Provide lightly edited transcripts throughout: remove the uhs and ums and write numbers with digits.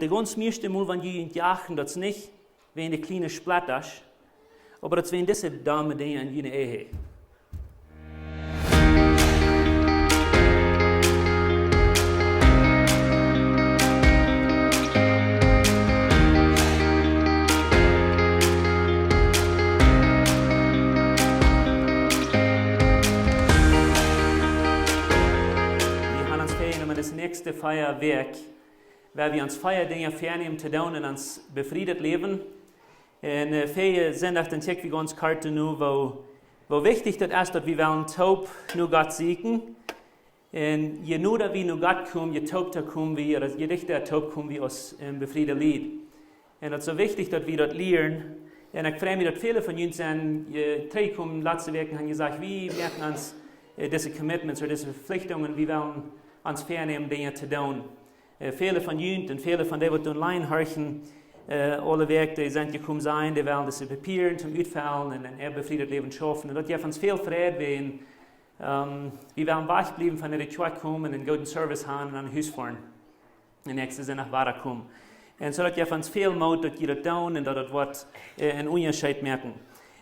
De ganz meeste Mal, wenn je jagen, dat is niet wegen de kleine splatters, aber dat zijn deze dame dingen in je ehe. Das nächste Feierwerk, waar we ons Feierdingen vernemen te doen en ons befriedet leven. En veel zondag dan checken we ons kaarten nu, wo wichtig dat is dat we wel een TOOP nu God zieken. En je nu dat we nu God komen, je TOOP te komen we, je dichter TOOP komen we ons befriedet lied. En dat is zo wichtig dat we dat leren. En ik vrees me dat vele van jullie zijn, je terugkomen laatste weken hebben gezegd, wie merken ons deze commitments of deze verplichtingen, wie willen ons vernemen dingen te doen. Vele van jullie en vele van die wat online horen, alle werk die zijn gekomen zijn, die willen deze papieren zum uitvallen en een befriedet leven schaffen. En dat geeft ons veel vrede ween. We willen wegblijven van de Kjoakj komen en goede service hebben en aan het huis voeren. En nächste zijn naar waar komen. En zo dat geeft ons veel moed dat je dat doen en dat het wordt een onderscheid merken.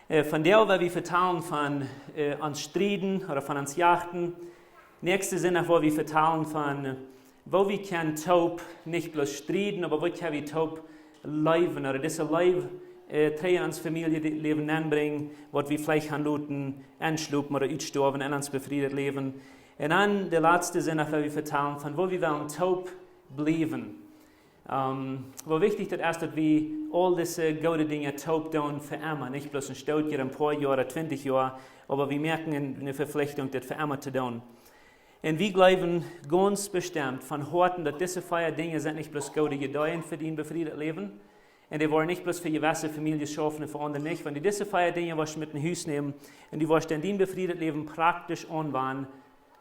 Van der waar we vertalen van ons Strieden oder van ons jachten. Nächste Sinn, wo wir vertalen von, wo wir können TOOP nicht bloß Strieden, aber wo können wir TOOP leben, oder diese Leib in uns Familienleben anbringen, was wir vielleicht handeln, anschlupen oder aussterben, in uns befriedet leben. Und dann der letzte Sinn, wo wir vertalen von, wo wir wollen TOOP bleiben. Wo wichtig das ist, dass wir all diese gute Dinge TOOP tun für immer, nicht bloß ein Stoutjahr, ein paar Jahre, 20 Jahre, aber wir merken eine Verpflichtung, das für immer zu tun. Und wir glauben ganz bestimmt von Horten, dass diese Feierdinge sind nicht bloß gute Gedeihen für die befriedet leben. Und die wollen nicht bloß für gewisse Familien schaffen und für andere nicht. Wenn die diese Feierdinge was mit in Haus nehmen und die was dann die befriedet leben praktisch anwenden,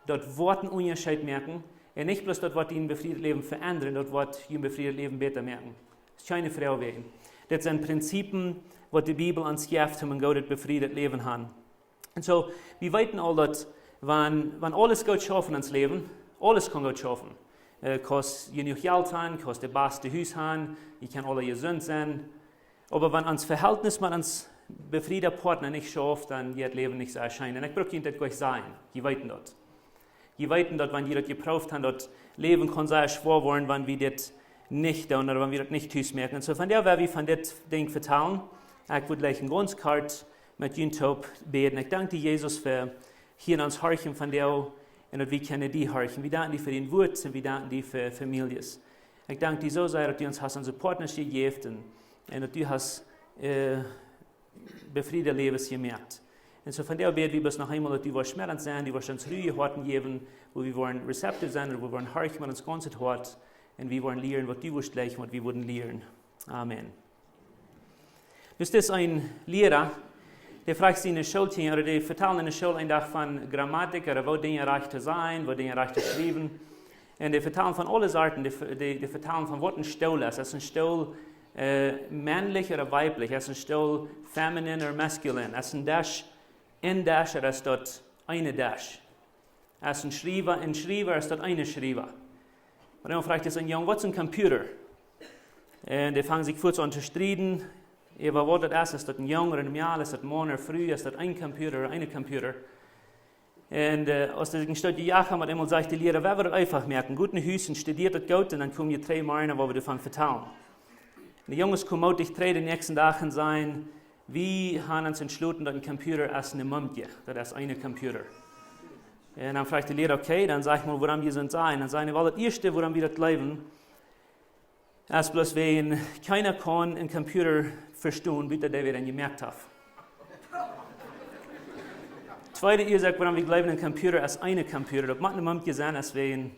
dort Worten Unterschied merken und nicht bloß dort was die befriedet leben verändern, dort was die befriedet leben besser merken. Das ist keine Frau wegen. Das sind Prinzipien, was die Bibel uns gibt, um ein gutes befriedet Leben haben. Und so, wir wissen all das, wenn alles gut schaffen ins Leben, alles kann gut schaffen. Kannst je nicht Geld haben, kannst das beste Haus haben, ihr kann alle gesund sein. Aber wenn uns Verhältnis mit uns befriedeten Partner nicht schafft, dann wird das Leben nicht so erscheinen. Ich brauche Ihnen das gleich sagen. Die wissen das. Die wissen das, wenn die das geprüft haben, das Leben kann sehr schwer werden, wenn wir das nicht tun oder wenn wir das nicht Haus merken. Und so von der werden wir von dem Ding vertrauen. Ich würde gleich ein ganz kurz mit Ihnen TOOP beten. Ich danke Jesus für hier uns horchen von dir und wir können die horchen. Wir danken dir für den Wort und wir danken dir für Familien. Ich danke dir so sehr, dass du uns unsere Partnerschaft gegeben und dass du hast befriedet Lebens gemerkt. Und so von der beten wir bis noch einmal, dass du schmerzen sein, die uns Ruhe Horten geben, wo wir wollen rezeptiv sein, wo wir wollen horchen mit uns ganzes Hort und wir wollen lernen, was du willst gleichen, was wir wollen lernen. Amen. Das ist ein Lehrer, der fragt sie in der Schule, oder die vertellen in der Schule einen Tag von Grammatik, oder wo Dinge recht zu sein, wo Dinge recht zu schreiben. Und die vertellen von allen Sorten, die vertellen von was ein Stuhl ist. Ist ein Stuhl männlich oder weiblich? Ist ein Stuhl feminin oder maskulin? Ist ein Dash in Dash oder ist dort eine Dash? Ist ein Schreiber in Schreiber oder ist dort eine Schreiber? Und dann fragt er ein Junge, was ist ein Computer? Und die fangen sich kurz an zu streiten. Aber was das ist das ein Junge oder ein Mädchen, ist das morgen oder früh, ist das ein Computer oder eine Computer? Und als ich Stunde gejagt habe, einmal sagt die Lehrer, wer wird einfach merken, guten Hüsen studiert das gut und dann kommen die 3 Monate, wo wir davon vertrauen. Die Jungs kommen out, ich trete den nächsten Tag und sagen, wir haben uns entschlossen, dass ein Computer ist eine Mumie, das ist eine Computer. Und dann fragt die Lehrer, okay, dann sag ich mal, woran wir sind sein. Dann sagen wir, weil das Erste, woran wir das leben, ist bloß, wenn keiner kann einen Computer verstehen, wie der wir dann gemerkt haben. Zweite Ursache, warum wir glauben, ein Computer ist eine Computer. Das macht niemand gesehen, als wenn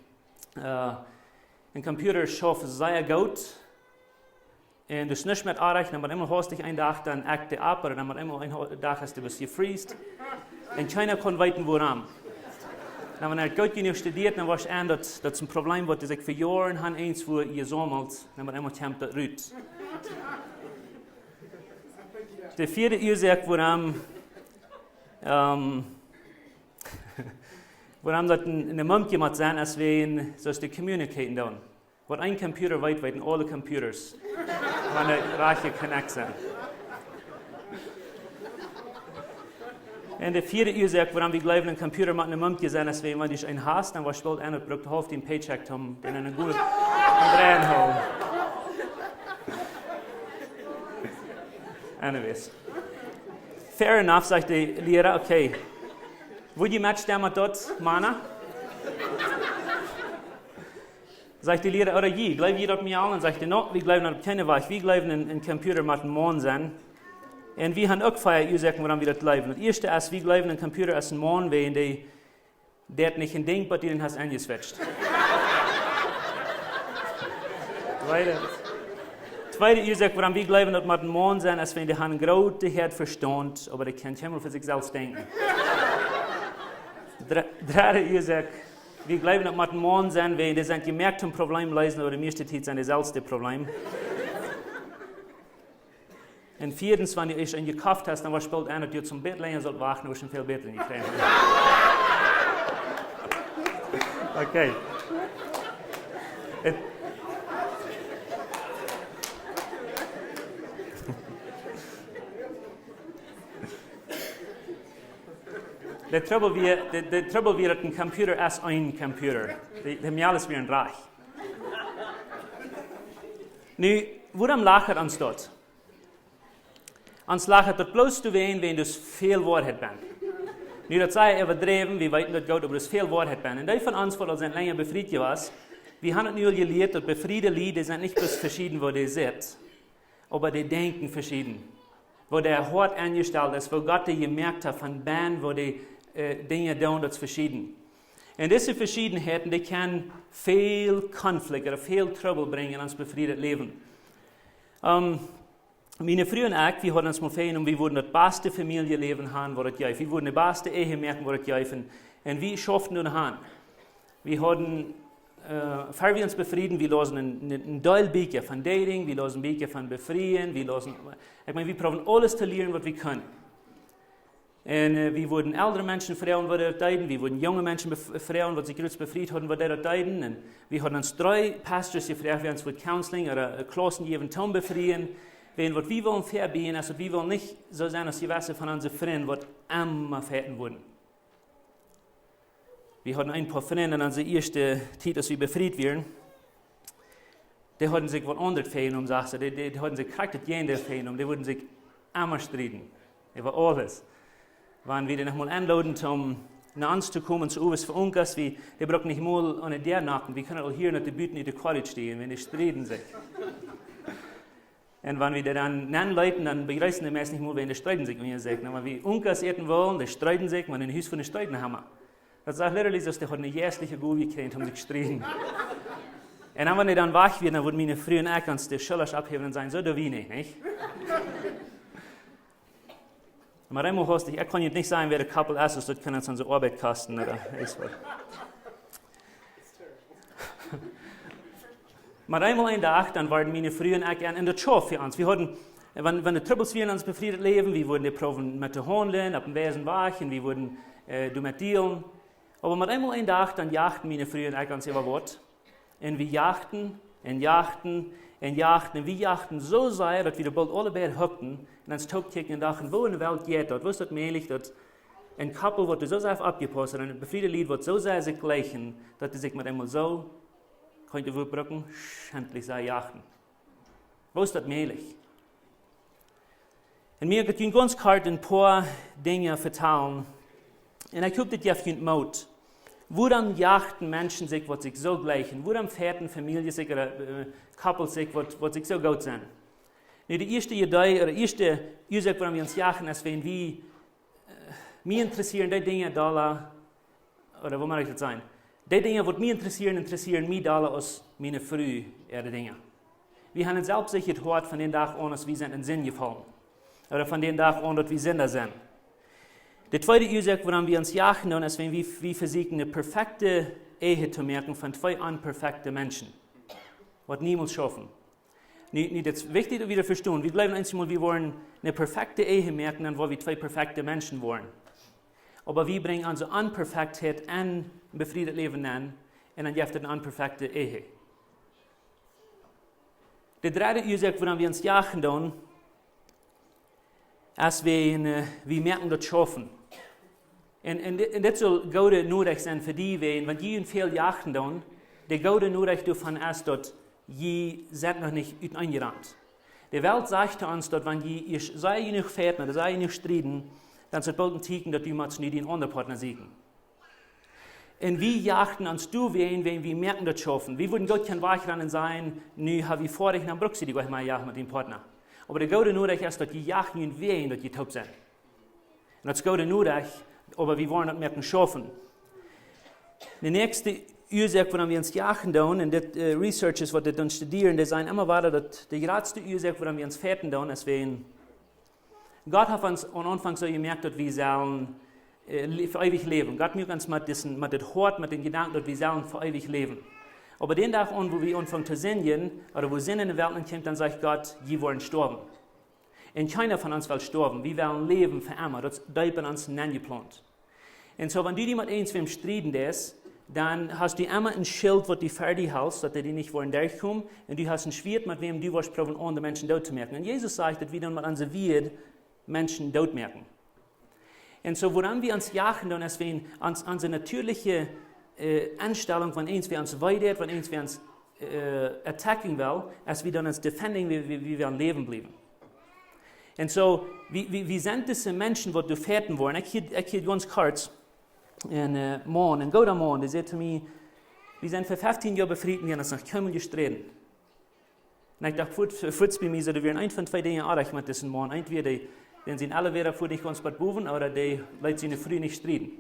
ein Computer schafft sehr gut. Und du es nicht mit anrechnen, aber immer hast dich einen Tag dann Akte ab, oder dann immer einen Tag hast du was gefriest. Und keiner kann weiten, woran. Und wenn er gut genug studiert, dann war es an, dass ein Problem wird, das ich für Jahre habe, eins, wo ihr sammelt, dann wird immer kämpft das rüt. Die vierte Ursache, warum das eine Mumie mit sein, als wenn so die Communicaten tun. Wat ein Computer weit weten alle computers, wanneer reiche connect zijn. En de vierde oorzaak waarom we geloven een computer met een mumpje zijn, als we wanneer een haast en wat speelt en het brukt half die paycheck om in een goede brein houden. Anyways. Fair enough, zegt de leraar, oké. Wil je matchen met dat, mana? Zegt de leraar, oder je, geloof je dat mij al? En zegt hij, no, we geloven dat keine weg. We geloven een computer met een man zijn. En we hebben ook vier oorzaken waarom we dat geloven. Het eerste is, we geloven een computer als een man wezen die het niet een ding, wat die dan has angeswitcht. Tweede oorzaak waarom we geloven dat met een man zijn, is, wenn die een grote hart verstand, aber die kan helemaal voor zichzelf denken. Derde oorzaak, we geloven dat met een man zijn, wenn die zijn gemerkt een probleem lezen, aber de meeste tijd zijn dezelfde probleem. En vierdens, wanneer je een gekauft hast, dan was speelt aan dat je zum Bett länger zult wachten, was je veel beter niet krijgen. Oké. De trouble weer dat een computer is een computer. De mij alles weer een reich. Nu, waarom lachen ons dat? Ons lachen tot bloos te ween, wenn dus veel waarheid bent. Nu dat zij overdreven, we weten dat goed, aber dus veel waarheid bent. En die van ons, wat al zijn langer bevrijd was, we hebben het nu al geleerd, dat bevriede lieden zijn niet bloß verschieden, waar die zit, aber die denken verschieden. Wo der hart angesteld is, wo Gott die gemerkt hat van ben, wo die dingen doen, dat is verschieden. En deze verschiedenheden, die kan veel conflict of veel trouble brengen in ons bevriede leven. Meine Frau und ich, wir hatten uns mal vereinbart, wir würden das beste Familienleben haben, wo das jäuft. Wir würden die beste Ehe merken, wo das jäuft. Und wir schafften das an. Wir hatten, bevor wir uns befrieden, wir lassen ein Teil von Dating, wir lassen ein von Befrieden, wir probieren alles zu lernen, was wir können. Und wir wurden ältere Menschen fragen, was das deuten, wir wurden junge Menschen fragen, was sie kurz befriedet hatten, was das deuten. Und wir hatten uns 3 Pastors gefragt, wir uns mit Counseling oder Klassen geben, zum Befrieden. Wenn wat wir wollen verbieten, also wir wollen nicht so sein, als die Wasser von unseren Freunden, was immer fährten wurden. Wir hatten ein paar Freunde in unserer ersten Zeit, als wir befreit waren, die hatten sich was anderes vereinbart, sagst du, die hatten sich kräftig jene vereinbart, die wollten sich immer streiten. Das war alles. Wenn wir die nochmal einladen, um nach uns zu kommen, zu uns für uns, die brauchen nicht mal an der Nacken, wir können auch hier nach der Bühne in der College stehen, wenn die streiten sich. Und wenn wir dann anleiten, dann begreifen die meisten nicht mehr, wenn die streiten sich, wenn ihr sagt. Wenn wir Unkas eten wollen, die streiten sich, wenn ein Haus von den Streiten haben. Das sagt literally, dass die eine jährliche Gube gekriegt haben, sich gestritten. Und dann, wenn die dann wach werden, dann würden meine Frau und ich uns die Schillers abheben und sagen, so da wie nicht? Aber einmal hast du, ich kann jetzt nicht sagen, wer der Couple ist, das können uns unsere Arbeit kosten, oder ist was. Maar eenmaal een dag, dan waren meine Frau und ich in der Schule für uns. Wir hatten, wenn die Troubles wir in uns befriedet leben, wir wurden die Proben mit den Hundeln, auf dem Wesen wachen, wir wurden damit dealen. Aber mit einmal ein Tag, dann jagten meine Frau und ich uns über Wort. Und wir jagten, und jagten, und jagten. Und wir jagten so sehr, dass wir bald alle beide hockten und uns topkicken und dachten, wo in der Welt geht das? Wo ist das möglich, dass ein Couple wird so sehr abgepasst und ein befriedetes Lied wird so sehr sich gleichen, dass die sich mit einmal so könnte wir brücken, schändlich sei jachten. Wo ist das möglich? Und mir gibt ganz kort ein paar Dinge vertellen. Und ich gucke das ja für den Mut. Woran jachten Menschen sich, was sich so gleichen? Woran fährten Familien sich oder Couples sich, was sich so gut sind? Die erste Idee oder erste Ursache, warum wir uns jagen, ist, wenn wir mich interessieren, die Dinge da, oder wo mag ich das sein? Die Dinge, die mich interessieren mich da als meine Frau, ihre Dinge. Wir haben selbst sicher gehört von den Tag an, dass wir sind in den Sinn gefallen. Oder von den Tag an, dass wir Sünder sind. Die zweite Ursache, warum wir uns jagen, ist, wenn wir versuchen, eine perfekte Ehe zu merken von 2 unperfekten Menschen. Was niemals schaffen. Das ist wichtig, dass wir das verstehen. Wir glauben einmal, wir wollen eine perfekte Ehe merken, dann wollen wir 2 perfekte Menschen wollen. Aber wir bringen unsere Unperfektheit an ein befriedetes Leben an und dann gibt es eine unperfekte Ehe. De dritte Ursache, warum wir uns jagen tun, als wir merken, das schaffen. Und das soll Gott nodig sein für die, wenn die viel jagen tun, der Gott nodig davon ist, dass die sind noch nicht eingerannt. Die Welt sagt uns, dass wenn die sei genug fährt, oder sei genug Strieden, dann sind bald ein Ticken, dass die mal nicht den anderen Partner siegen. Und wir jagen uns wenn wir merken, das schaffen. Wir würden Gott kein Wachrennen sein, nu habe ich vor, dann braucht sie die gleich mal jagen mit dem Partner. Aber der Gott nodig ist, dass die jagen und wehen, dass die taub sind. Und das Gott nodig, aber wir wollen das merken schaffen. Die nächste Ursache, warum wir uns jagen tun, und das Researchers, was dann studieren, die sagen immer weiter, dass die größte Ursache, warum wir uns fährten tun, ist, wenn Gott hat uns am Anfang so gemerkt, dass wir sollen für ewig leben. Gott möchte uns mit dem Hort, mit den Gedanken, dass wir sollen für ewig leben. Aber den Tag an, wo wir anfangen zu singen, oder wo Sinn in der Welt kommt, dann sagt Gott, wir wollen sterben. Und keiner von uns will sterben. Wir wollen leben für immer. Das ist bei uns nicht geplant. Und so, wenn du mit eins wem Strieden ist, dann hast du immer ein Schild, das die fertig hältst, dass die nicht wollen durchkommen. Und du hast ein Schwert, mit dem du willst probieren, andere Menschen dort zu merken. Und Jesus sagt, dass wir dann mit unserer Welt Menschen dort merken. Und so, woran wir uns jagen, dann ist, wenn unsere natürliche Einstellung von uns, wir uns weiter, von uns wir uns attacken will, als wir dann uns defenden, wie wir am Leben bleiben. Und so, wir sind diese Menschen, die gefährden wollen. Ich hier ganz kurz, ein Mann, ein guter Mann, der sagt zu mir, wir sind für 15 Jahre befriedet, wir haben uns noch kaum gestritten. Und ich dachte, kurz bei mir, so, wir ein von zwei Dingen erreicht mit diesem Mann. Entweder die sind alle wieder vor dich ganz bald boven, oder die leiden sich früh nicht streiten.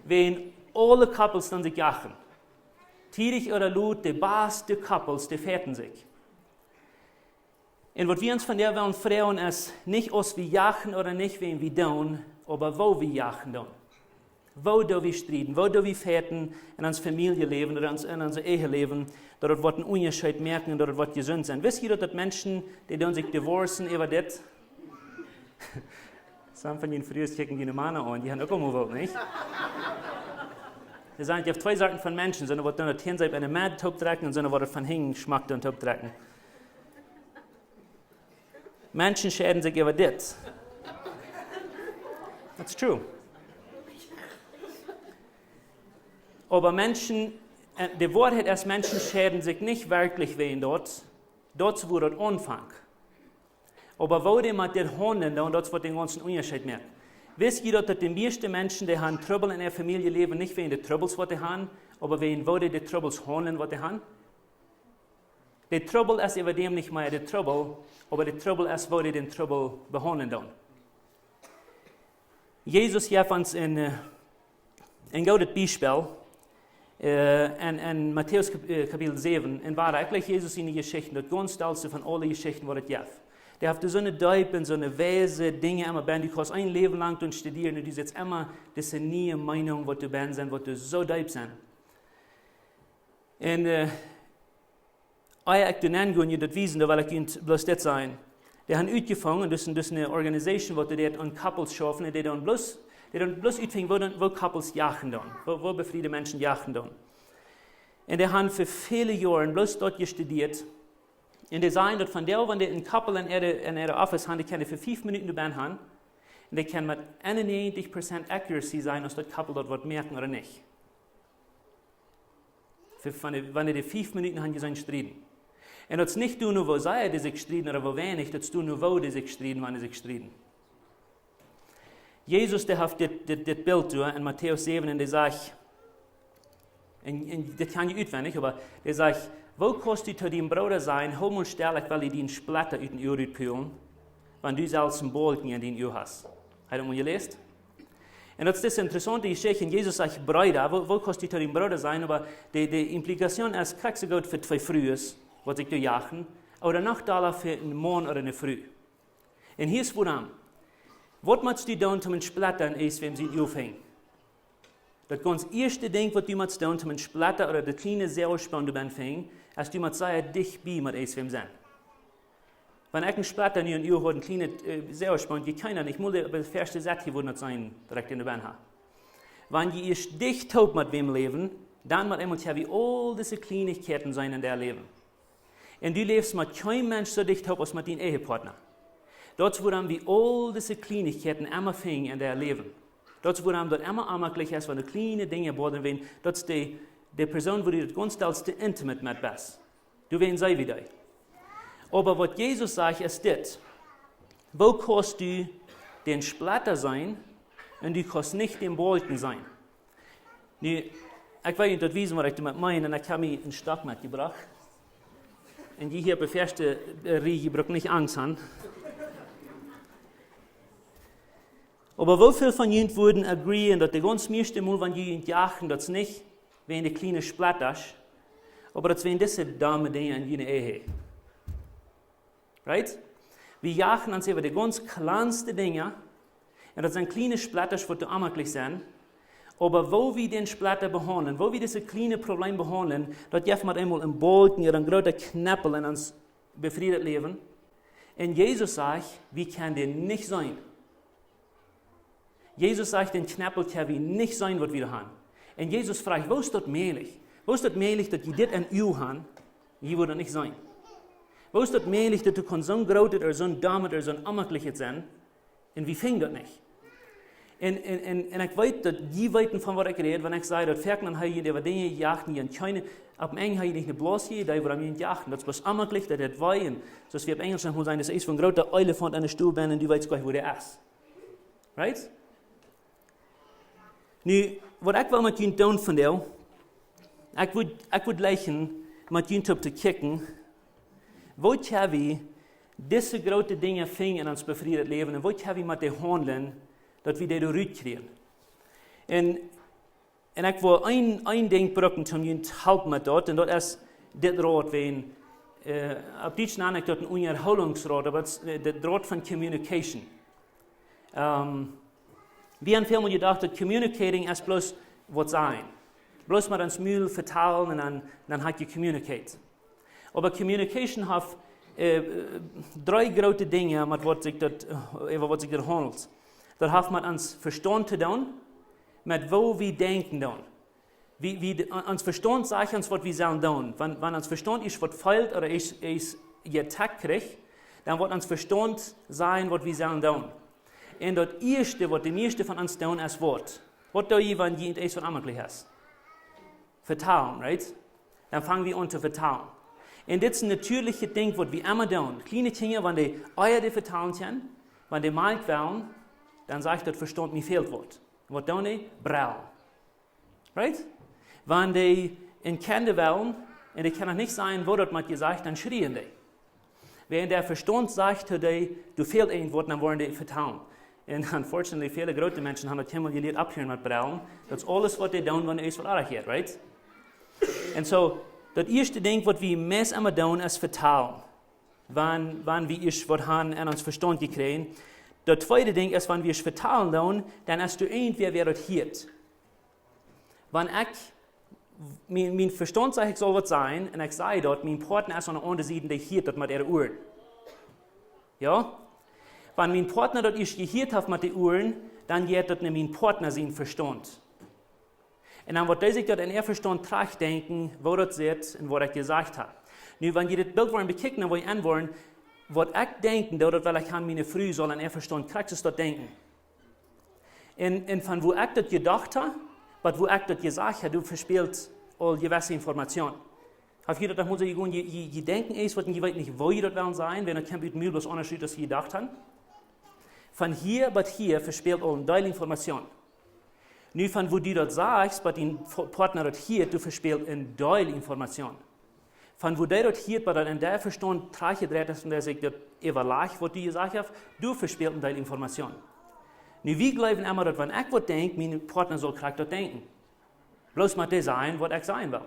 Wenn alle Couples dann sich jagen, tirig oder laut, die besten Couples, die fährten sich. Und was wir uns von der wollen fragen, ist nicht, ob wir jagen oder nicht, wen wir tun, aber wo wir jagen tun. Wo do wir streiten, wo do wir fährten in unser Familienleben oder in unser Eheleben, dass wir einen Unterschied merken und dass wir gesund sind. Wisst ihr, dass Menschen, die dann sich divorcen über das? Some von ihnen früher kicken die Männer an, die haben auch immer gewollt, nicht? Wir sagen, ich habe zwei Sorten von Menschen, sondern was dann das Hirn eine Mad Taub trecken und sondern was von Hingen schmeckt und Taub trecken. Menschen schäden sich über das. That's true. Aber Menschen, die Wahrheit ist, Menschen schäden sich nicht wirklich wegen dort wo das anfängt. Aber wo die mit dem handeln, dort wird den ganzen Unterschied merken. Wisst ihr, dass die meisten Menschen, die haben Trouble in ihrer Familie leben, nicht wegen der Troubles, was sie haben, aber wegen wo die Troubles handeln, was sie haben? Der Trouble ist über dem nicht mehr der Trouble, aber der Trouble ist, wo die den Trouble behandeln. Jesus gibt uns ein gutes Beispiel. In Matthäus Kapitel 7, und war eigentlich Jesus in die Geschichten, das ganz tollste von allen Geschichten, was es gibt. Der hat so eine Deib und so eine Weise, Dinge immer ben, du kannst ein Leben lang studieren und du setzt immer diese neue Meinung, was du ben sein, was du so deib sein. Und ich nennen kann, das wissen, weil ich Ihnen bloß das sein. Die haben ausgefangen, das ist eine Organisation, die dort an Couples schaffen, die dann bloß ausfangen, wo Couples jagen dann, wo befriedete Menschen jagen dann. Und die haben für viele Jahre bloß dort studiert. Und die sagen, dass von der, wenn die ein Couple in ihrer Office haben, die können für 5 Minuten dabei haben, und die können mit 91% Accuracy sein, dass das Couple dort was merken oder nicht. Wenn die 5 Minuten haben, die sind Strieden. Und das ist nicht nur, wo sie die sich streiten oder wo wenig, das ist nur, wo die sich streiten, wann die sich streiten. Jesus, der hat das Bild durch in Matthäus 7 und der sagt, und das kann ich auswendig, aber der sagt, wo kannst du zu deinem Bruder sein, homostellig, weil die den Splatter aus dem Ohr pülen, wenn du selbst einen Balken in den Ohr hast. Habt ihr mal gelesen? Und das ist das interessante Geschichte, Jesus sagt, Bruder, wo kannst du zu deinem Bruder sein, aber die Implikation ist, kriegst du Gott für 2 Frühes, was ich dir jagen, oder Nachtdaler für einen Mann oder eine Früh. Und hier ist woran. Was musst du tun, um ein Splatter ist, wenn sie aufhängen? Das ganz erste Ding, was du musst tun, um ein Splatter oder das kleine Säurespann zu anfangen, ist, du musst sehr dicht bei mit ist, wem sein. Wenn ich ein Splatter in ihr Ohr habe, ein kleines Säurespann, geht keiner nicht, muss aber das erste Satz hier nicht sein, direkt in der Bahn haben. Wenn ihr erst dicht taub mit wem leben, dann mit einmal wie all diese Kleinigkeiten sein in der Leben. Und du lebst mit keinem Mensch so dicht als mit deinem Ehepartner. Dort wo dann wie all diese Kleinigkeiten immer fingen in der Leben. Dort wo dann dort immer ammerlich ist, wenn du kleine Dinge boden werden, dort ist die Person, wo du das ganz dollste intimate mit bist. Du wen sei wie dich. Aber was Jesus sagt, ist das. Wo kannst du den Splatter sein und du kannst nicht den Bolten sein? Nu, ich weiß nicht, das wissen, was ich damit meine, und ich habe mir einen Stock mitgebracht. Und die hier befährste Riege braucht nicht Angst haben. Aber wie viele von Ihnen würden agreeen, dass die ganz meiste Mal, wenn Sie jagen, das nicht wie die kleine Splatter, aber das wären diese Dame Dinge in Ihrer Ehe. Right? Wir jagen uns über die ganz kleinsten Dinge, und das sind kleine Splatter, die du ammerlich sind. Aber wo wir den Splatter behandeln, wo wir diese kleinen Probleme behandeln, dort gibt man einmal einen Bolten oder einen großen Knappel in uns befriedet Leben. Und Jesus sagt, wie kann den nicht sein? Jesus sagt, den Knappel kann wie nicht sein, was wir haben. Und Jesus fragt, wo ist das möglich? Wo ist das möglich, dass die das in ihr haben? Je würde nicht sein. Wo ist das möglich, dass du so ein großes oder so ein dummes oder so ein ammerliches sein? Und wie fängt das nicht? Und ich weiß, dass die weiten von was ich rede, wenn ich sage, dass Ferken haben hier über Dinge jagen, die keine, ab Eng haben nicht eine bloß hier, da wo wir jagen. Das ist was ammerlich, das ist wein. So wie auf Englisch sagen, das ist von großer Elefant an der Stuhl und du weißt gar nicht, wo der ist. Right? Nu, was ich will mit Ihnen tun von dir, ich würde leichen, mit Ihnen zu kicken, wo haben wir diese großen Dinge fingen in uns befriedet Leben und wo haben wir mit den handeln, dass wir die rauskriegen. Und ich will ein Ding brauchen, um Ihnen zu helfen mit dort, und das ist das Rat, wenn, auf Deutsch nenne ich das ein Unerholungsrat, aber das Rat von Communication. Wir haben vielmal gedacht, dass Communicating ist bloß was sein. Bloß mal ans Mühl verteilen und dann hat ihr Communicate. Aber Communication hat 3 große Dinge, mit was sich das handelt. Das hat mit uns Verstand zu tun, mit wo wir denken tun. Uns Verstand sagt uns, was wir sollen tun. Wenn uns Verstand ist, was fehlt oder ist Tag kriegt, dann wird uns Verstand sein, was wir sollen tun. Und das Erste, was die meisten von uns tun, ist Wort. Was tue ich, wenn jemand etwas ammerlich ist? Vertrauen, right? Dann fangen wir an zu vertrauen. Und das ist ein natürliches Ding, was wir immer tun. Kleine Dinge, wenn die Eier vertrauen können, wenn die Mark wollen, dann sagt das Verstand, mir fehlt was. Was tun die? Brauen. Right? Wenn die in Kinder wollen, und die kann nicht sein, wo das mal gesagt, dann schrien die. Wenn der Verstand sagt zu dir, du fehlt irgendwas, dann wollen die vertrauen. Und unfortunately, viele große Menschen haben das Himmel gelehrt abhören mit Brauen. Das ist alles, was die tun, wenn die was angeht, right? Und so, das erste Ding, was wir meist immer tun, ist vertrauen. Wenn wir was haben an uns Verstand gekriegt. Das zweite Ding ist, wenn wir vertrauen tun, dann ist du irgendwer, wer das hört. Wenn mein Verstand sagt, ich soll was sein, und ich sage dort, mein Partner ist an der anderen Seite, der hört das mit ihren Ohren. Ja? Wenn mein Partner das ich gehört hat mit den Ohren, dann geht das nicht mein Partner sein Verstand. Und dann wird sich das in ihr Verstand tracht denken, wo das ist und was ich gesagt habe. Nun, wenn ihr das Bild wollen bekicken, wo ich anwollen, was ich denke, das weil ich an meine Früh soll, an ihr Verstand kriegt es das denken. Und von wo ich das gedacht habe, aber wo ich das gesagt habe, du verspielst all gewisse Informationen. Auf jeder Tag muss ich sagen, je denken ist, was ich weiß nicht, wo ihr das wollen sein, wenn ihr kennt mit mir bloß unterschiedlich, was ihr gedacht habt. Von hier bis hier verspielt all deine Informationen. Nun, von wo du das sagst, bei deinem Partner das hier, du verspielst in deine Informationen. Von wo der das hier, bei in der Verstand Treiche dreht ist und der sich das überlegt, was du gesagt hast, du verspielst in deine Informationen. Nun, wir glauben immer, dass wenn ich was denke, mein Partner soll gleich das denken. Bloß mal das sein, was ich sein will.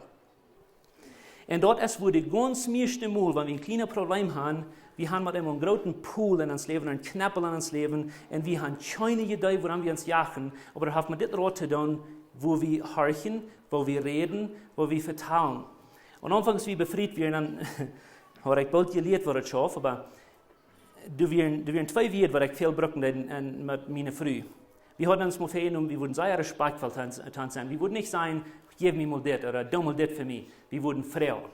Und dort ist, wo die ganz meiste Mal, wenn wir ein kleines Problem haben, wir haben mit einem großen Pool in uns Leben, einen Knappel in uns Leben, und wir haben keine Idee, woran wir uns jagen, aber da haben wir das Rat zu tun, wo wir horchen, wo wir reden, wo wir vertrauen. Und anfangs, wie befriedet wir, dann habe ich bald gelehrt, was ich schaffe, aber du wirst 2 Werte, was ich viel brauche mit meiner Früh. Wir hatten uns mal vernommen, wir wurden sehr respektvoll tanzen. Wir wurden nicht sagen, gib mir mal das oder du mal das für mich. Wir wurden Frauen.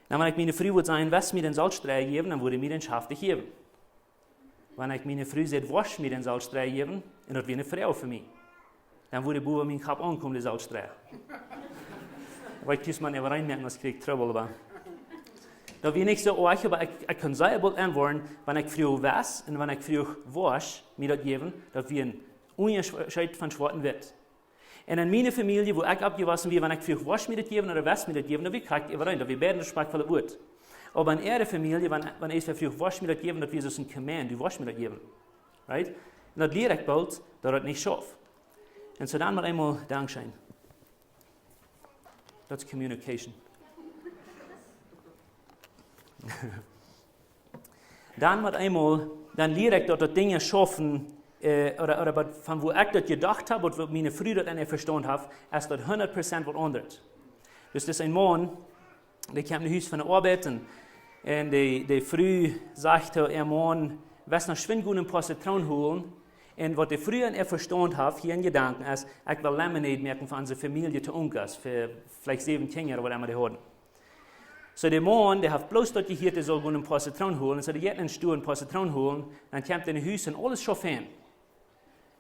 Dann, wenn ich meine Frau würde sagen, was mir den Salzstreu geben, dann würde mir den Schaft geben. Wenn ich meine Frau sagt, wasch mir den Salzstreu geben, dann wird eine Frau für mich. Dann würde Bube mein Kopf ankommen, der Salzstreu. Aber ich muss man nicht reinmerken, was kriegt Trouble war. Da wir nicht so arg, aber ich kann sehr gut antworten, wenn ich früh was und wenn ich früh wasch, mir das geben, dass wir ein Unterschied von Schwarzen wird. Und in meiner Familie, wo ich abgewaschen bin, wenn ich früh wasch mir das geben oder was mir das geben, dann wir kriegt ihr rein, da wir beide respektvolle Wort. Aber in ihrer Familie, wenn ich früh wasch mir das geben, dass wir so ein Command, du wasch mir das geben. Right? Und das lehre ich bald, dass das nicht schafft. Und so dann mal einmal Dankschein. That's communication. Dann lehre ich dort Dinge schaffen, oder von wo ich das gedacht habe, und wo meine Früher das verstanden haben, als das 100% was anderes. Das ist ein Mann, der kam in Haus von der Arbeit, und der früh sagte, Mann, was noch schwind gut ein paar Zitronen holen, und was der früher verstanden hat, hier in Gedanken, ist, ich will Lemonade merken für unsere Familie zu Unkas, für vielleicht 7 Kinder oder was immer die hatten. So der Mann, der hat bloß dort gehört, der soll ein paar Zitronen holen. So der geht in den Stuhl ein paar Zitronen holen. Dann kommt er in den Haus und alles schon hin.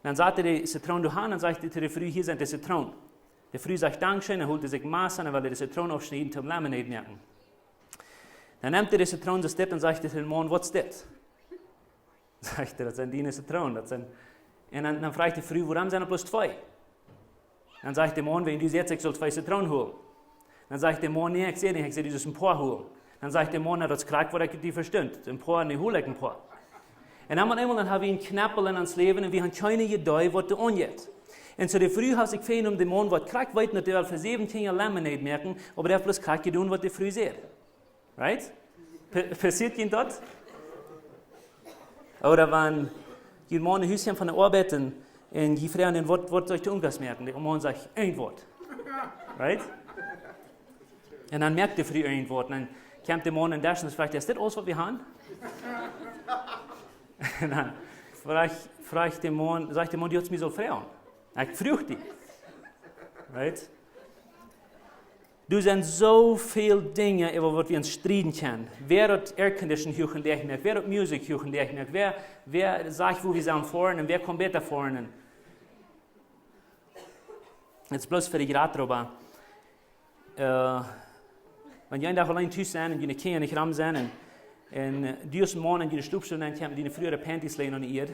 Dann sagt er die Zitronen durch Hand und sagt er zu der Frau, hier sind die Zitronen. Der Frau sagt Dankeschön, dann holt er sich Maß an, dann will er die Zitronen aufschneiden zum Lemonade merken. Dann nimmt er die Zitronen, das und sagt er zu dem Mann, was ist das? Sagt er, das sind die Zitronen. Und dann fragt die Frau, warum sind bloß 2? Dann sagt der Mann, wenn du jetzt, ich soll 2 Zitronen holen. Dann sagt der Mann, nee, ich sehe nicht, ich sehe dieses ein paar holen. Dann sagt der Mann, das kriegt, was ich die versteht. Ein paar, nee, hol ich ein paar. Und dann haben wir einen Knappel in uns Leben und wir haben keine Idee, was da angeht. Und so der Früh hat sich gefallen, der Mann, was kriegt, weiß nicht, der will für 17 Jahre Lemonade merken, aber der hat bloß kriegt getan, was der Früh sieht. Right? Passiert Ihnen das? Oder wenn die Mann ein Häuschen von der Arbeit und die fragen, was soll ich da umgehen merken? Der Mann sagt, ein Wort. Right? Und dann merkt der Früh ein Wort. Und dann kommt der Mann in der und fragt, ist das alles, was wir haben? Und dann sagt der Mann, du hast mich so fragen. Ich frage dich. Right? Du sind so viele Dinge, über die wir uns streiten können. Wer hat Aircondition hören merkt, wer hat Musik hören merkt, wer sagt, wo wir sind fahren und wer kommt besser fahren. Jetzt bloß für die Grad drüber. Wenn jij dag alleen thuis zijn en je kinderen niet ram zijn en duurste man en je stoepstoel en je die frühere Panties legen aan de eer.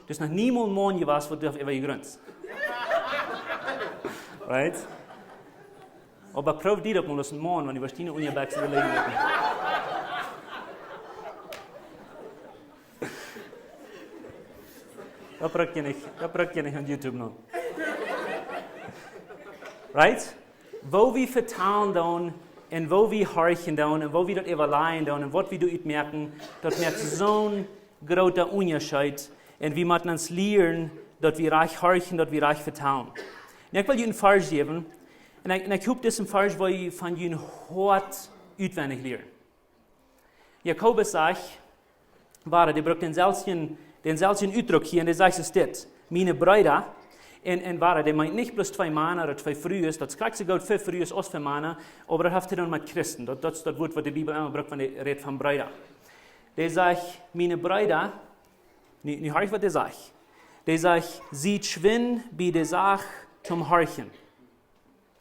Dus nog niemand man je was wat over je grond. Right? Aber proef die dat mal als een man, want die was niet onjeback te legen. Dat brak je niet aan YouTube nog. Right? Wo wir vertrauen dann, und wo wir horchen dann, und wo wir das überleihen dann, und was wir dort merken, das merkt so ein großer Unterschied. Und wir müssen uns lernen, dass wir reich horchen, dass wir reich vertrauen. Und ich will Ihnen einen Vers geben, und ich habe diesen Vers, wo ich von Ihnen hart auswendig lernen. Jakobus sagt, der braucht den selben Ausdruck hier, und der sagt es das, meine Brüder, und der meint nicht bloß 2 Männer oder 2 Frühes, das kriegt sich gut für Frühes als für Männer, aber das hat er dann mit Christen. Das ist das Wort, was die Bibel immer braucht, wenn er redet von Brüder. Der sagt, meine Brüder, nicht hör ich, was der sagt. Der sagt, sie schwinn bei der Sache zum Horchen.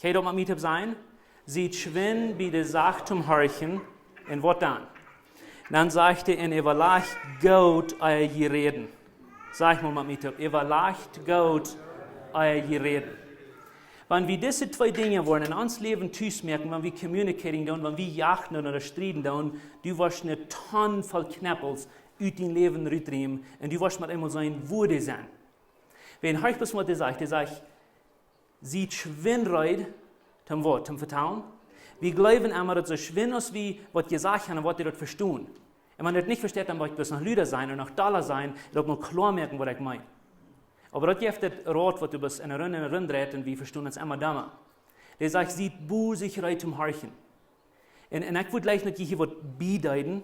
Kann ich doch mal mit sein? Sie schwinn bei der Sache zum Horchen. Und was dann? Dann sagt er, in überlacht Gott euer Gereden. Sag mal mit mir, überlacht Gott euer Gereden. Wenn wir diese 2 Dinge wollen in uns Leben merken, wenn wir communicating tun, wenn wir jachten oder streiten tun, du wirst eine Tonne voll Knappels aus dein Leben rübernehmen und du wirst mal einmal sein, wo die sind. Wenn ich das mal sagt, sie schwindet zum Wort, zum Vertrauen. Wir glauben immer, dass so schwindet ist, wie was gesagt haben und was die dort verstehen. Und wenn man das nicht versteht, dann muss das noch Lüder sein oder noch Dollar sein, dass man klar merken, was ich meine. Aber das gibt das Rat, was du bis in der Runde dreht, und wir verstehen es immer damals. Der sagt, sieht busig rein zum Horchen. Und ich würde gleich noch hier was bedeuten,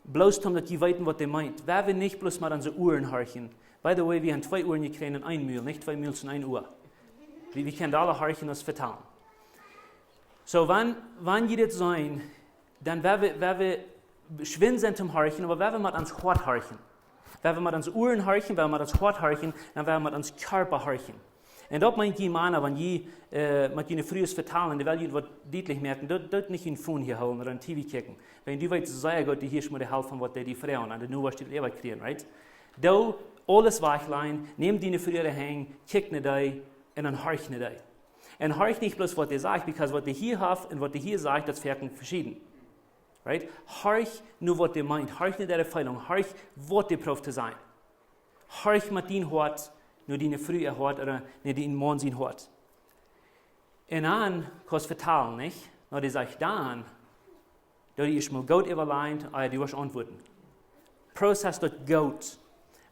bloß dass die weiten, was der meint. Wer wir nicht bloß mal an so Uhren horchen. By the way, wir haben 2 Uhren gekriegt in 1 Mühl, nicht 2 Mühl zu 1 Uhr. Wir können alle horchen uns vertalen. So, wann die das sein, dann werden wir schwind sind zum Horchen, aber werden wir mal ans Hort horchen. Wenn wir mal ans Uhren horchen, wenn wir ans Hort horchen, dann werden wir ans Körper horchen. Und das meint die Männer, wenn die mit ihnen frühes vertalen, die werden was deutlich merken, dort nicht in Phone hier holen oder ein TV kicken. Wenn die weißt, sehr gut, die hier schon mal die Hälfte von was die Frauen an der Nuwa steht, Leben kriegen, right? Da, alles weichlein, nehmen die früher hängen, kicken die und dann horchen die. Und horch nicht bloß, was die sagt, because was die hier hat und was die hier sagt, das wirken verschieden. Right? Horch nur, was die meint. Horch nicht ihre Feilung. Horch, was die Prof zu sein. Horch mit den Hort, nur die früher Hort oder nicht die in Morgen sind Hort. Und dann kannst du vertalen, nicht? Na, die sagt dann, da ist mal gut überleint, die wirst antworten. Prozess dort gut,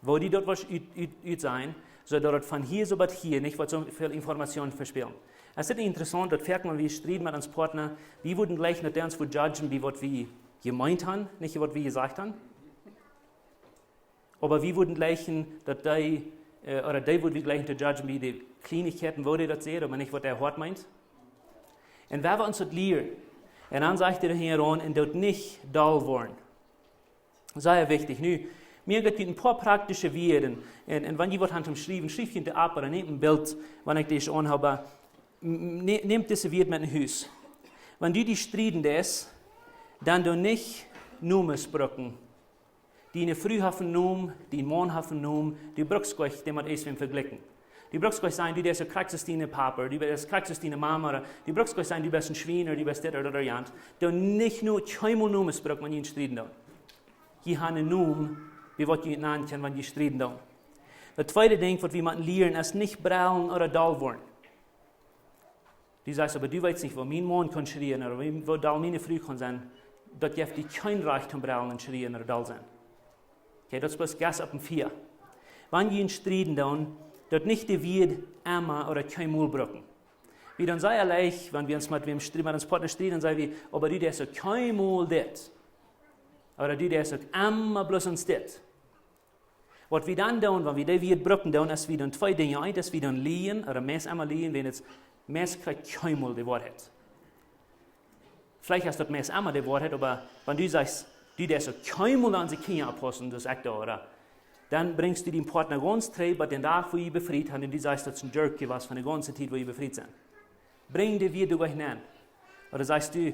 wo die dort was ut sein, so dort von hier so bis hier nicht was so viel Informationen verspielen. Es ist interessant, dort merkt man, wie Strieden mit uns Partner, die würden gleich nicht uns judgen, wie was wir gemeint haben, nicht was wir gesagt haben. Aber wir würden gleich, dass die würden gleich judgen, wie die Kleinigkeiten, wo die das sehen, aber nicht, was der Hort meint. Und wenn wir uns das lernen, und dann sagt er hier an, und dort nicht dull worden. Sehr wichtig. Nu, mir gibt ein paar praktische Werte, und wenn jemand hat schrieb ich ab oder nehmt ein Bild, wenn ich das anhabe, nehmt diese Werte mit dem Haus. Wenn du die Strieden das, dann du nicht Nummersbrücken. Die in der Früh haben Numm, die in Morgen haben Numm, die brauchst du dem mit etwas vergleichen. Die brauchst du sein, die so kriegst deine Papa, die kriegst deine Mama, die brauchst du sein, die bist ein Schwein oder die bist das oder jant. Du nicht nur zweimal Nummersbrücken, wenn die in Strieden da. Die haben einen Numm, wie was die nennen können, wenn die Strieden da. Das zweite Ding, was wir lernen, ist nicht braun oder dull worden. Die sagt, aber du weißt nicht, wo mein Mann kann schreien oder wo dull meine Früh kann sein, dort gibt die kein Recht zum braun und schreien oder dull sein. Okay, das ist bloß Gas ab dem 4. Wenn die in Strieden da, dort nicht die Wied, Emma oder kein Mühlbrücken. Wie dann sei leicht, wenn wir uns mit uns Partner striden, sagen wir, aber du, der sagt kein Mühl das. Oder du, der sagt Emma bloß uns das. Was wir dann tun, wenn wir die Wied brücken tun, ist wieder 2 Dinge. Eins ist wieder ein Liehen, oder meist einmal Liehen, wenn jetzt meist kriegt kein Mühl die Wahrheit. Vielleicht hast du das meist einmal die Wahrheit, aber wenn du sagst, du, der sagt kein Mühl an sich Kinder abpassen, das sagt er, oder? Dann bringst du den Partner ganz treu, bei den Tag, wo ihr befreit habt, und du sagst, das ist ein Jerk was von der ganzen Zeit, wo ihr befreit seid. Bring die wieder euch hinein. Oder sagst du,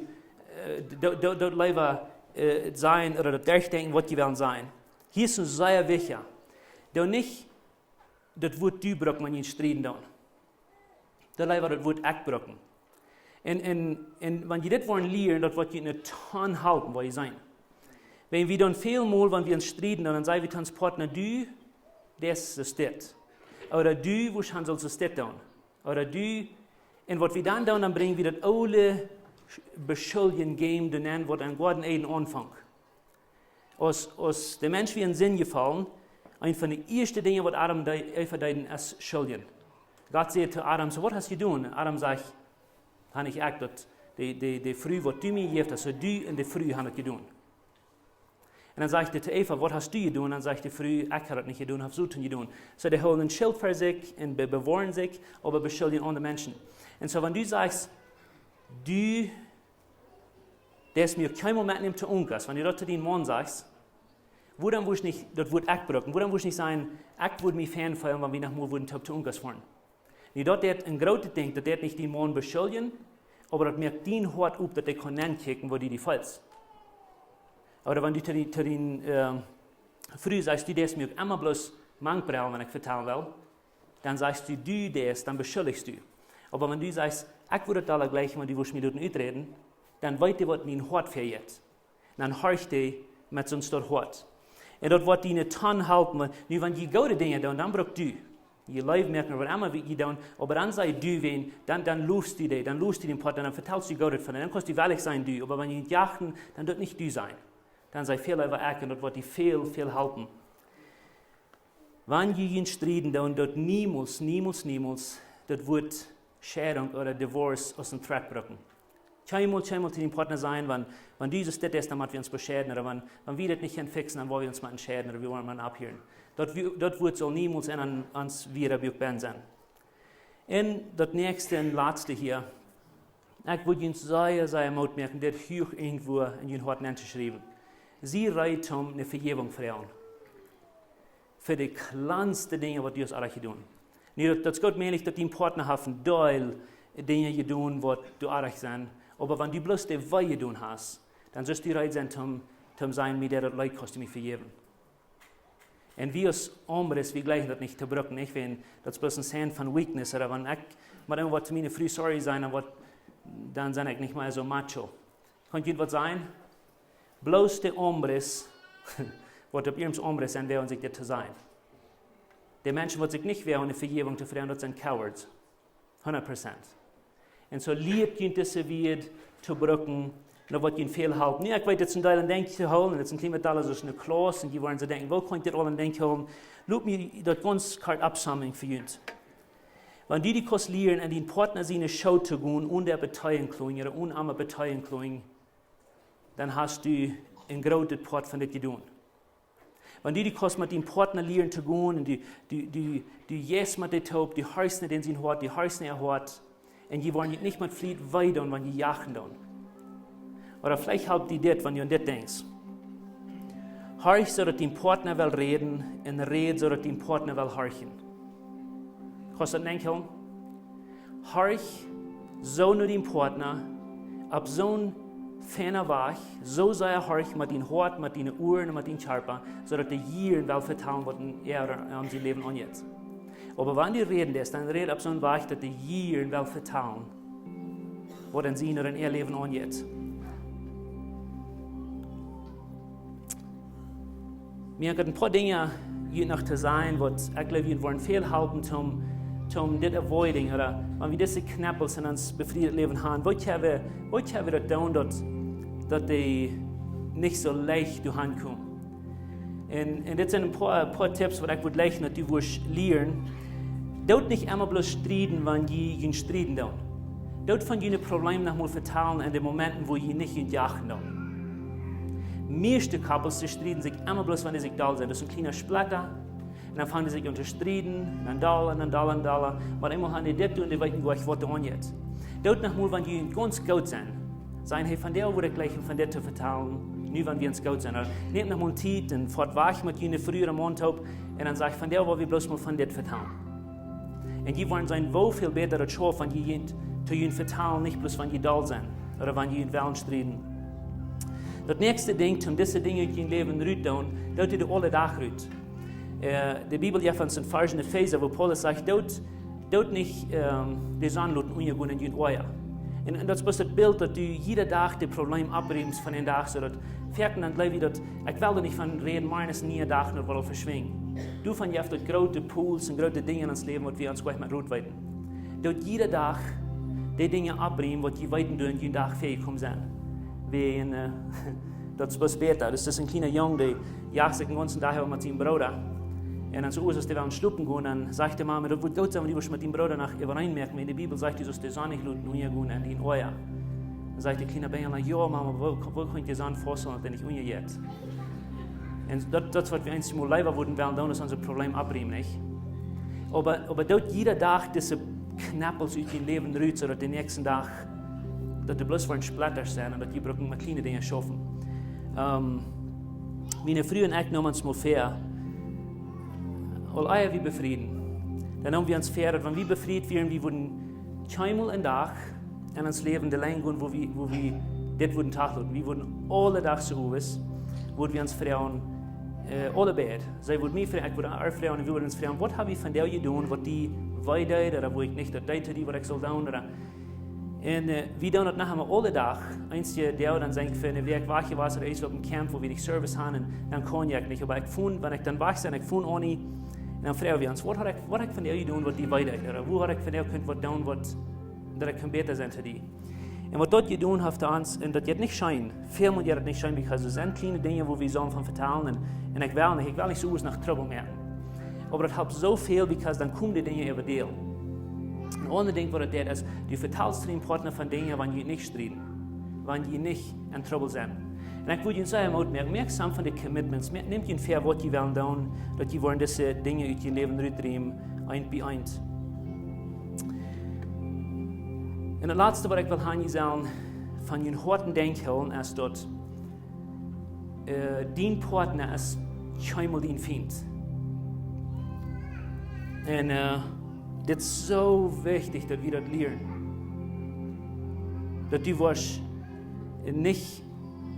dort lieber sein, oder dort durchdenken, was die werden sein. Hier ist es sehr wichtig. Da nicht, das wird du brücken, wenn ihr Strieden tun. Da lieber, das wird ich brücken. Und wenn ihr das wollen lernen, das wird ihr eine Ton halten, wo ihr sein. Wenn wir dann vielmal, wenn wir uns streiten, dann sagen wir uns Partner, du, das ist das. Oder du, wo sollst du das tun? Oder du, und was wir dann tun, dann bringen wir das alle Beschuldigen geben, die nennen, was ein Gott einen Anfang. Aus der Mensch wie ein Sinn gefallen, ein von den ersten Dingen, was Adam verdeuten, ist Schuldigen. Gott sagt zu Adam, so, was hast du getan? Adam sagt, habe ich gesagt, die Früh, was du mir gibst, also du in der Früh hast getan. Und dann sagt er zu Eva, was hast du getan? Und dann sagt die Frau, ich habe das nicht getan, habe so getan. So, die holen ein Schild für sich und bewahren sich, aber beschuldigen andere Menschen. Und so, wenn du sagst, du, das mir kein Moment nimmt zu Unkas, wenn du das zu deinem Mann sagst, wo dann würde ich nicht, das wird ich brücken, wo dann würde ich nicht sagen, ich würde mich fernfallen, wenn wir nach Mal zu Unkas fahren. Und dort hat ein großes Ding, dass der nicht den Mann beschuldigen, aber das merkt den Hort auf, dass der kann kicken, wo die falsch. Oder wenn du zu den früh sagst, du das mir immer bloß Mankbrell, wenn ich vertellen will, dann sagst du das, dann beschuldigst du. Aber wenn du sagst, ich würde das alle gleich, wenn du willst mir dort reden, dann weißt du, was mein Hort verjährt. Dann horcht du mit so einem Hort. Und dort wird die eine Ton halten, wenn die gute Dinge tun, dann brauchst du. Je Leib merken, was immer wie tun, aber dann sei du wen, dann lust du den, dann lust du den Partner, dann vertellst du Gott von, dann kannst du ehrlich sein, du. Aber wenn die jachten, dann wird nicht du sein. Dann sei viel über ich und dort wird die viel helfen. Wenn ihr in Strieden da und dort niemals, dort wird Scheidung oder Divorce aus dem Track brücken. Keinmal zu deinem Partner sein, wenn dieses das ist, dann müssen wir uns beschäden, oder wenn wir das nicht fixen, dann wollen wir uns mal entscheiden, oder wir wollen mal abhören. Dort wird so niemals ans Wiederbüchben sein. Und das nächste und letzte hier, ich würde Ihnen sehr Mut merken, das hier irgendwo in Ihren Hort geschrieben. Sie reiht um eine Vergebung fragen. Für die kleinsten Dinge, was Dios alles tun. Nicht, dass Gott meint, dass die Partner haben, doll Dinge tun, was du arg sind. Aber wenn du bloß die Weihe tun hast, dann sollst du bereit sein, zum sein, mit der das Leid kostet, mich vergeben. Und wir als Hombres, wir gleichen das nicht zu brücken. Ich finde, das ist bloß ein Sein von Weakness. Oder wenn ich mal immer zu mir früh sorry sein, dann bin ich nicht mehr so macho. Kann ich was sein? Bloß die Hombres, was auf ihrem Hombres sind, werden sich das zu sein. Die Menschen, die sich nicht wehren, eine Vergebung zu fragen, das sind Cowards. 100%. Und so liebt ihn das wird zu brücken, und was ihn fehlhalten. Ja, ich weiß, jetzt ein Teil an Denken zu holen, und jetzt ein kleines Teil so eine Klasse, und die wollen so denken, wo könnt ihr alle an Denken holen? Lass mir das ganz kalt absammeln für uns. Wenn die Kost lernen, an den Partner seine Show zu gehen, und der Beteiligung, oder unarme Beteiligung, dann hast du ein großes Part von das getan. Wenn die Kost mit dem Partner lernen zu gehen, und du yes mit dem Taub, die heißen den sie hat, die heißen hat, und die wollen nicht mit Flied weiter, und wenn die jagen dann. Oder vielleicht habt ihr das, wenn ihr an das denkst. Horch, so dass dein Partner will reden, und red, so dass dein Partner will horchen. Kannst du das denken? Horch, so nur dein Partner, ab so ein feiner Weg, so sei horch mit deinem Hort, mit deinen Ohren und mit deinem Körper, so dass die Jieren will vertrauen, was er oder an sie leben an jetzt. Aber wenn die reden das, dann redet ab so einem Weg, dass die Jieren will vertrauen, was an sie oder an ihr leben an jetzt. Mir gibt ein paar Dinge, die noch zu sein, was ich glaube, wir wollen fehlhalten, zum das avoiding, oder wenn wir diese Knappels in uns befriedet leben haben, was haben wir das tun, dass die nicht so leicht durch Hand kommen. Und das sind ein paar Tipps, was ich würde leicht dass du wirst lernen. Dort nicht einmal bloß streiten, wenn die streiten tun. Dort von jenen Problemen noch mal verteilen in den Momenten, wo die nicht jagen tun. Meiste Couples streiten sich immer bloß, wenn sie sich da sind. Das ist ein kleiner Splatter. Und dann fangen sie sich an zu streiten, dann Dollar. Aber immer haben die das tun, die wissen, wo ich wollte an jetzt. Dort noch mal, wenn die ganz gut sind, sagen, hey, von der würde ich gleich von der zu verteilen, nur wenn wir uns gut sind. Nehmt noch mal Zeit und fahrt weg mit ihnen früher am Montag und dann sage ich, von der wollen wir bloß mal von der verteilen. Und die wollen sein, wo viel besser das schaffen, wenn die zu ihnen verteilen, nicht bloß wenn die da sind oder wenn die in Wellen streiten. Das nächste Ding, um diese Dinge in ihrem Leben zu tun, dort die alle Tag rüt. Die Bibel hat uns in Vers in Epheser, wo Paulus sagt, dort nicht die Sonnenluten ungehen in ihren Ohren. Und das ist das Bild, dass du jeden Tag das Problem abbringst von den Tag, so dass Fertig dann gleich wieder, ich will nicht von reden, meines nie Tag noch will verschwingen. Du von dir dort große Pools und große Dinge in uns Leben, was wir uns gleich mit Rot weiten. Dort jeden Tag die Dinge abbringen, was die weiten durch jeden Tag fähig kommen sind. Das ist was später. Das ist ein kleiner Junge, der jagt sich den ganzen Tag mit seinem Bruder. Und dann so ist es, der will schlucken gehen, dann sagt die Mama, das wird gut sein, wenn du mit dem Bruder nach übereinmerken. In der Bibel sagt die, dass die Sonne nicht luten, gehen in den Ohr. Dann sagt die kleine Bengel, ja Mama, wo könnt ihr Sonne vorstellen, wenn ich jetzt? Und das was wir einzig mal leider würden, weil dann ist unser Problem abbringen, nicht? Aber dort jeder Tag diese Knappels aus dein Leben rührt, so dass den nächsten Tag, dass die bloß von Splatter sind und dass die brauchen mit kleinen Dingen schaffen. Meine frühen Eck nahmen uns mal fair. All eier wir befrieden. Dann haben wir uns fair, dass wenn wir befriedet werden, wir würden keinmal einen Tag in uns Leben der Länge gehen, wo wir das würden Tag lassen. Wir würden alle Tag so aus, wo wir uns Frauen alle Bett. Sie würden mir fragen, ich würde auch fragen, und wir würden uns fragen, was habe ich von der getan, was die weiter, oder wo ich nicht das deute, die, was ich soll tun, oder. Und wir tun das nachher alle Tag. Eins der dann sagt, für eine Werkwache war es, oder ist auf dem Camp, wo wir die Service haben, und dann kann ich nicht. Aber wenn ich dann wach bin, ich fahre ohne, dann fragen wir uns, was habe ich von der getan, was die weiter, oder wo habe ich von der könnt was tun, was ich besser sein für die. Und was dort getan hat für uns, und das wird nicht scheinen, viel muss das nicht scheinen, weil es sind kleine Dinge, wo wir sollen von vertellen, und ich will nicht so aus nach Trouble mehr. Aber das hilft so viel, weil dann kommen die Dinge über dir. Ein anderes Ding, was das ist, du vertellst deinem Partner von Dingen, wenn die nicht streiten. wenn ihr nicht in Trouble seid. Und ich würde Ihnen sagen, merkt samen von den Commitments, nehmt Ihnen fair, was ihr wollen tun, dass ihr wollen diese Dinge in Ihr Leben rübernehmen, ein bei eins. Und das Letzte, was ich will sagen, von Ihren harten Denken, ist, dass dein Partner ist keinmal dein Feind. Und das ist so wichtig, dass wir das lernen. Dass du wirst nicht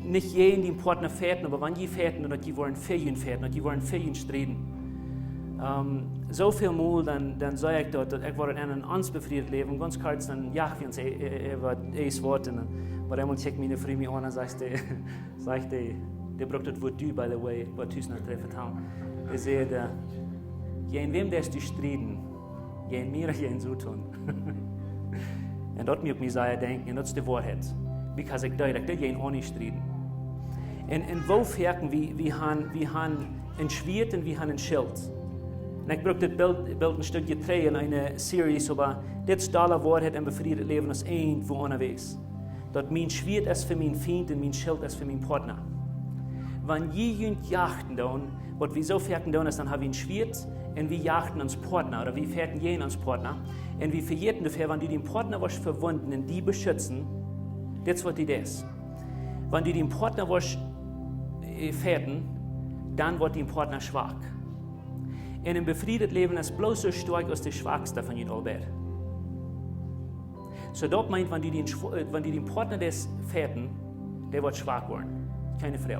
jeden deinen Partner fährten, aber wenn die fährten, dass die wollen für ihn fährten, dass die wollen für ihn streben. So viel Mal, dann sage ich dort, dass ich war in einem unbefriedet Leben, ganz kurz, dann ja, wir uns über das Wort, aber einmal checkt meine Frau mich an und sagt, der braucht das Wort du, by the way, was du noch treffen haben. Ich sehe, in wem der du streben, in mir, in so tun. Und dort mir auf mich denken, und das ist die Wahrheit. Because ich dachte, ich auch nicht streben. Und wo merken wir haben ein Schwert und wir haben ein Schild. Und ich brauche das Bild ein Stückchen 3 in einer Serie, aber das ist die Wahrheit im befriedet Leben ist irgendwo unterwegs. Dass mein Schwert ist für meinen Feind und mein Schild ist für meinen Partner. Wenn wir jachten tun, was wir so fertig tun, ist, dann haben wir ein Schwert und wir jachten uns Partner oder wir fährten jeden uns Partner. Und wir verjährten dafür, wenn du den Partner was verwunden und die beschützen, das ist was die ist. Wenn du den Partner was fährten, dann wird dein Partner schwach. Und im befriedet Leben ist bloß so stark als der Schwachste von ihnen alle. So dort meint, wenn du den Partner des fährten, der wird schwach werden. Keine Frau.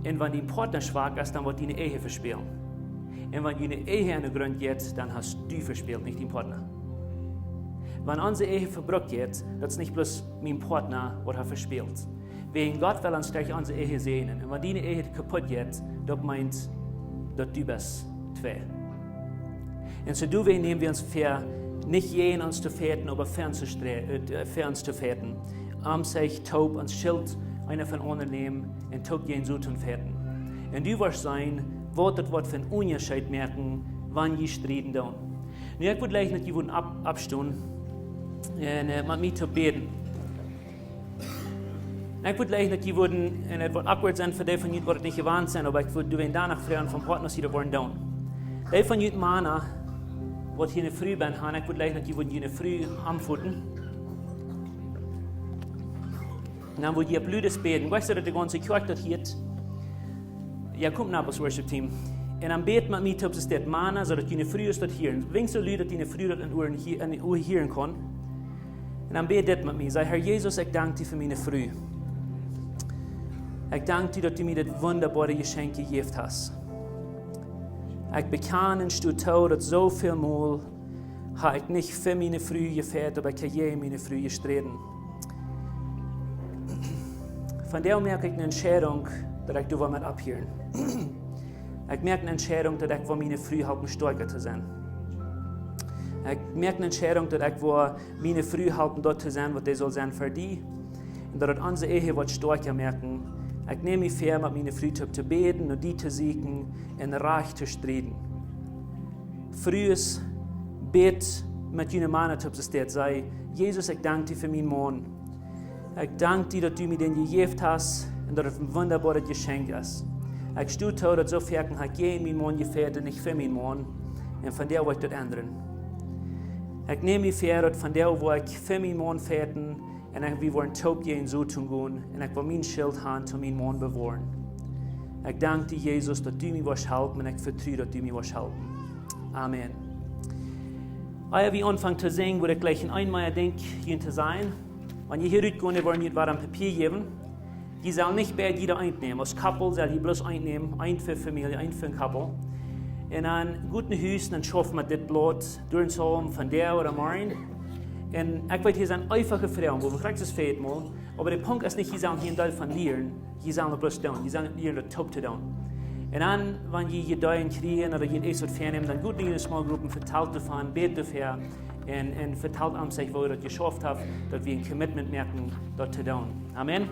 Und wenn dein Partner schwach ist, dann wird deine Ehe verspielen. Und wenn deine Ehe eine Grund geht, dann hast du verspielt, nicht dein Partner. Wenn unsere Ehe verbrochen geht, das ist nicht bloß mein Partner, der hat verspielt. Wegen Gott will uns gleich unsere Ehe sehen. Und wenn deine Ehe kaputt geht, das meint, dass du bist zwei. Und so nehmen wir uns für nicht jeden uns zu fährten, aber fern zu fährten. Sich TOOP uns Schild einer von anderen nehmen und TOOP jeden so tun fährten. Und du wirst sein, wird das Wort von Unterschied merken, wann je Strieden tun. Nun, ich würde gleich nicht die abstehen und mit mir zu beten. Ich würde gleich nicht die würden, und es wird awkward sein für die von euch, die nicht gewarnt sind, aber ich würde danach fragen vom Partner, was sie da wollen tun. Die von euch Männer, die hier eine Früh bin, ich würde gleich nicht die würden hier eine Früh anfutten. Und dann würde ihr blödes beten. Weißt du, dass die ganze Kjoakj dort hier, ja, kommt nach das Worship Team. Und dann beten mit mir, ob es dort Männer, so dass die eine Früh ist dort hier. Wenn so Leute, die eine Früh dort in den Uhr hören können. Und dann betet mit mir, sag, Herr Jesus, ich danke dir für meine Früh. Ich danke dir, dass du mir das wunderbare Geschenk gegeben hast. Ich bekenne, dass du tot, dass so viel Mal habe ich nicht für meine Früh gefährt, aber ich habe je meine Früh gestritten. Von der merke ich eine Entscheidung, dass ich da mit abhören. Ich merke eine Entscheidung, dass ich meine Früh halten stärker zu sein. Ich merke eine Entscheidung, dass ich meine Früh halten dort zu sein, was die soll sein für die. Und dass unsere Ehe wird stärker merken. Ich nehme mich fair, mit meiner Früh zu beten und die zu siegen und reich zu streben. Frühes Bet mit jenen Männern zu sei, Jesus, ich danke dir für meinen Mann. Ich danke dir, dass du mir den gegeben hast und dass es ein wunderbares Geschenk ist. Ich stehe da, dass so viel ich gegen meinen Mann gefährt und nicht für meinen Mann. Und von der will ich das ändern. Ich nehme mich fair, dass von der will ich für meinen Mann fährten und wir wollen TOOP gehen so tun gehen und ich will mein Schild haben, zu meinen Mann bewahren. Ich danke dir, Jesus, dass du mir was helfen und ich vertraue, dass du mir was helfen. Amen. Als wir anfangen zu singen, würde ich gleich einmal denken, hier zu sein. Wenn ihr hier rausgehen, wollen wir ein Papier geben. Die soll nicht bei jeder einnehmen. Als Couple soll die bloß einnehmen, ein für Familie, ein für ein Couple. In einem guten Haus, dann schaffen wir das Blatt durch den Salm von der oder morgen. Und ich weiß, hier sind einfache Frauen, wo wir kriegen das Feld mal. Aber der Punkt ist nicht, die sollen hier ein Teil von lernen, die sollen bloß tun, die sollen lernen, das TOOP zu tun. Und dann, wenn ihr da kriegen oder ihr es fernnehmen, dann gut in den Small Gruppen verteilt davon, betet dafür und verteilt an sich, wo ihr das geschafft habt, dass wir ein Commitment merken, das zu tun. Amen.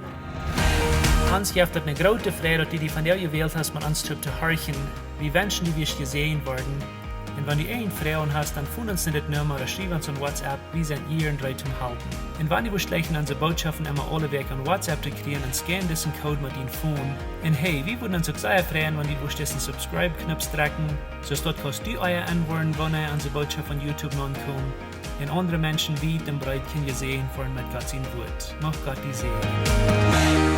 Uns gibt es eine große Freude, die von der gewählt hast, mit uns zu horchen, wie Menschen, die wir gesehen worden, Und wenn du einen Frauen hast, dann phone uns nicht Nummer oder schreib uns an WhatsApp, wir sind hier und drei zum Halten. Und wenn du willst, unsere Botschaften immer alle Weg an WhatsApp zu kriegen, dann scan diesen Code mit deinem Phone. Und hey, wir würden uns auch sehr freuen, wenn du diesen Subscribe-Knopf drücken, so dort kannst du euer Antworten, wenn ihr unsere Botschaft von YouTube noch kommt. Und andere Menschen wie den Breit können ihr sehen, vor allem mit Gott sein Wort. Mach Gott die Segen.